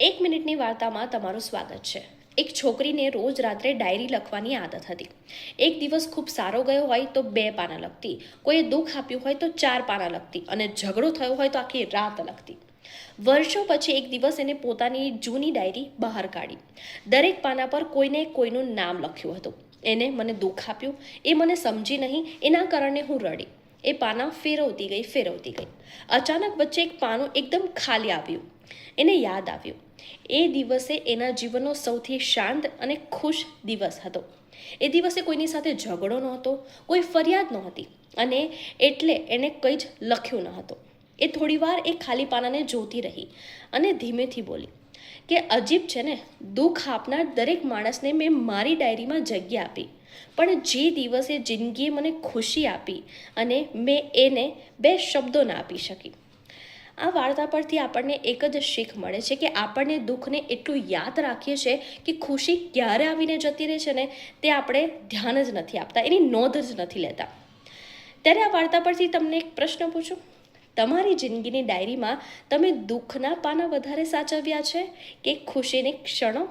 એક મિનિટની વાર્તામાં તમારું સ્વાગત છે। એક છોકરીને રોજ રાત્રે ડાયરી લખવાની આદત હતી। એક દિવસ ખૂબ સારો ગયો હોય તો 2 પાના લખતી, કોઈએ દુઃખ આપ્યું હોય તો 4 પાના લખતી અને ઝઘડો થયો હોય તો આખી રાત લખતી। વર્ષો પછી એક દિવસ એને પોતાની જૂની ડાયરી બહાર કાઢી। દરેક પાના પર કોઈને કોઈનું નામ લખ્યું હતું। એને મને દુઃખ આપ્યું, એ મને સમજી નહીં, એના કારણે હું રડી। એ પાના ફેરવતી ગઈ। અચાનક વચ્ચે એક પાનું એકદમ ખાલી આવ્યું। એને યાદ આવ્યું એ દિવસે એના જીવનનો સૌથી શાંત અને ખુશ દિવસ હતો। એ દિવસે કોઈની સાથે ઝઘડો નહોતો, કોઈ ફરિયાદ નહોતી અને એટલે એણે કંઈ જ લખ્યું ન હતું। એ થોડીવાર એ ખાલી પાનાને જોતી રહી અને ધીમેથી બોલી કે અજીબ છે ને, દુઃખ આપનાર દરેક માણસને મેં મારી ડાયરીમાં જગ્યા આપી, પણ જે દિવસે જિંદગીએ મને ખુશી આપી અને મેં એને 2 શબ્દો ના આપી શકી। આ વાર્તા પરથી આપણને એક જ શીખ મળે છે કે આપણને દુઃખને એટલું યાદ રાખીએ છીએ કે ખુશી ક્યારે આવીને જતી રહે છે ને તે આપણે ધ્યાન જ નથી આપતા, એની નોંધ જ નથી લેતા। ત્યારે આ વાર્તા પરથી તમને એક પ્રશ્ન પૂછું, તમારી જિંદગીની ડાયરીમાં તમે દુઃખના પાના વધારે સાચવ્યા છે કે ખુશીની ક્ષણો?